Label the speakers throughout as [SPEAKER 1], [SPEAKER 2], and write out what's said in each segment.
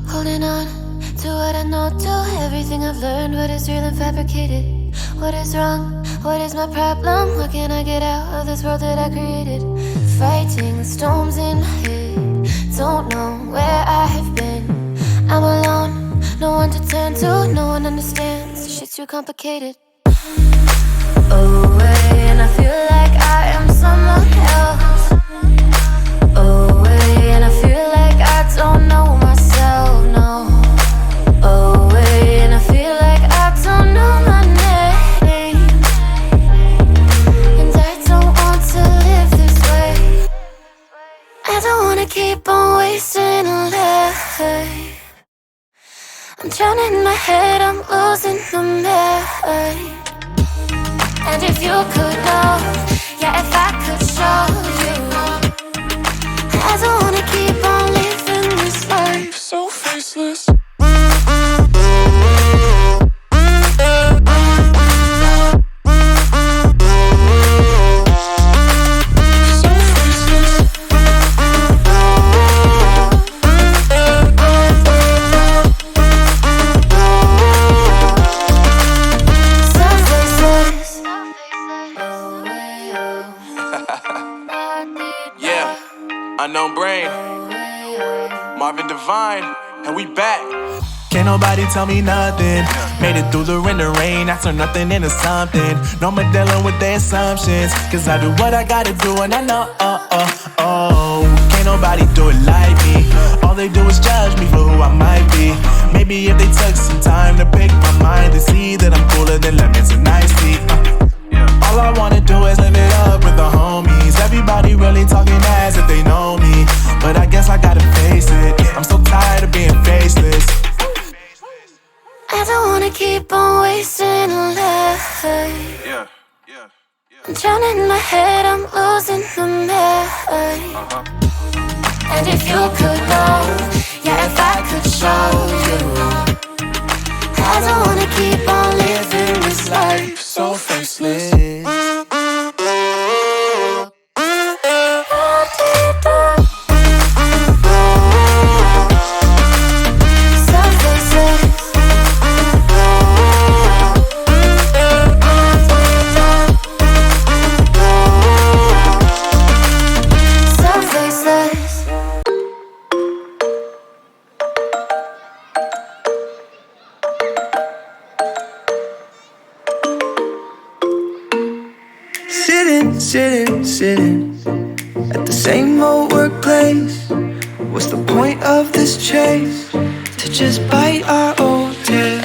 [SPEAKER 1] Holding on to what I know, to everything I've learned. What is real and fabricated? What is wrong? What is my problem? How can I get out of this world that I created? Fighting the storms in my head. Don't know where I have been. I'm alone, no one to turn to. No one understands, this shit's too complicated. Away, and I feel like I am someone else. Away, and I feel like I don't know myself, no. Away, and I feel like I don't know my name. And I don't want to live this way. I don't wanna keep on wasting a life. I'm drowning in my head, I'm losing my mind. And if you could know, yeah, if I could show you, I don't wanna keep on living this life so faceless.
[SPEAKER 2] Unknown Brain, Marvin Divine, and we back.
[SPEAKER 3] Can't nobody tell me nothing. Made it through the rain and rain, I turned nothing into something. No more dealing with their assumptions, cause I do what I gotta do and I know, can't nobody do it like me. All they do is judge me for who I might be. Maybe if they took some time to pick my mind, they see that I'm cooler than lemons and iced tea. All I wanna do is live it up with the homies. Everybody really talking as if they know me, but I guess I gotta face it. I'm so tired of being faceless.
[SPEAKER 1] I don't wanna keep on wasting a life. I'm drowning in my head, I'm losing my mind. And if you could know, yeah, if I could show you, I don't wanna keep on living this life so faceless.
[SPEAKER 4] Sitting at the same old workplace. What's the point of this chase? To just bite our old tail.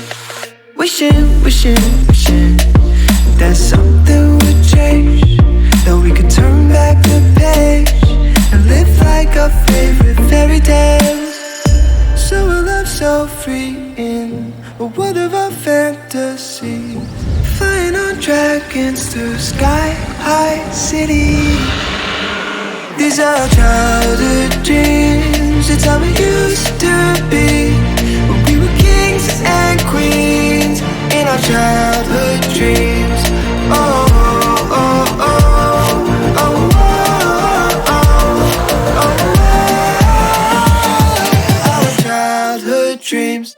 [SPEAKER 4] Wishing that something would change, that we could turn back the page and live like our favorite fairy tales. So a love so free in a world of our fantasies, flying on dragons through sky-high cities. These are childhood dreams, it's how we used to be, when we were kings and queens in our childhood dreams. Oh, oh, oh, oh, oh, oh, oh, oh. Our childhood dreams.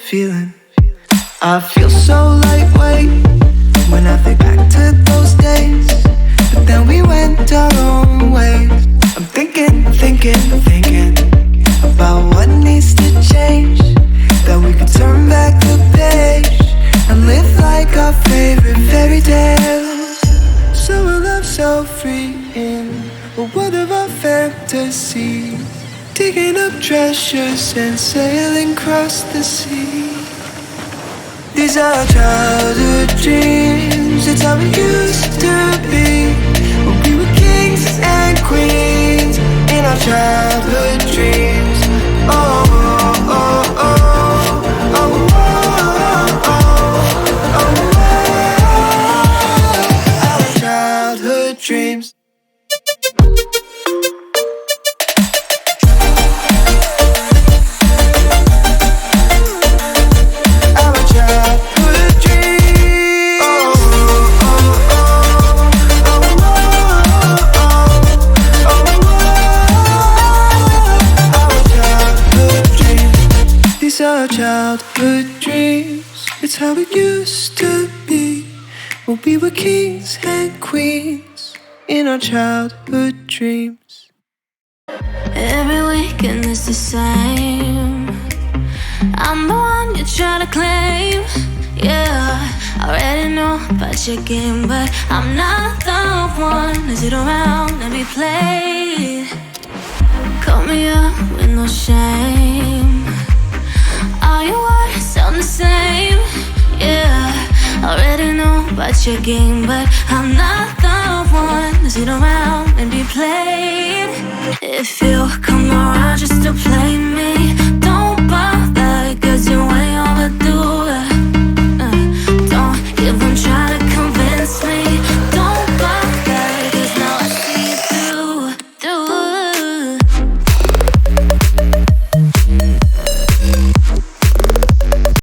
[SPEAKER 4] Feeling, I feel so lightweight when I think back to those days, but then we went our own ways. I'm thinking about what needs to change, that we could turn back the page and live like our favorite fairy tales. So a love so free in a world of our fantasies, digging up treasures and sailing across the sea. These are childhood dreams, it's how we used to be, when we were kings and queens in our childhood dreams. Oh, oh, oh, oh, oh, oh, oh, oh, oh, oh. Our childhood our childhood dreams. It's how it used to be when we were kings and queens in our childhood dreams.
[SPEAKER 1] Every weekend is the same. I'm the one you try to claim. Yeah, I already know about your game, but I'm not the one to sit around and be played. Call me up with no shame. All your words sound the same. Yeah, I already know about your game, but I'm not the one to sit around and be played. If you come around just to play me,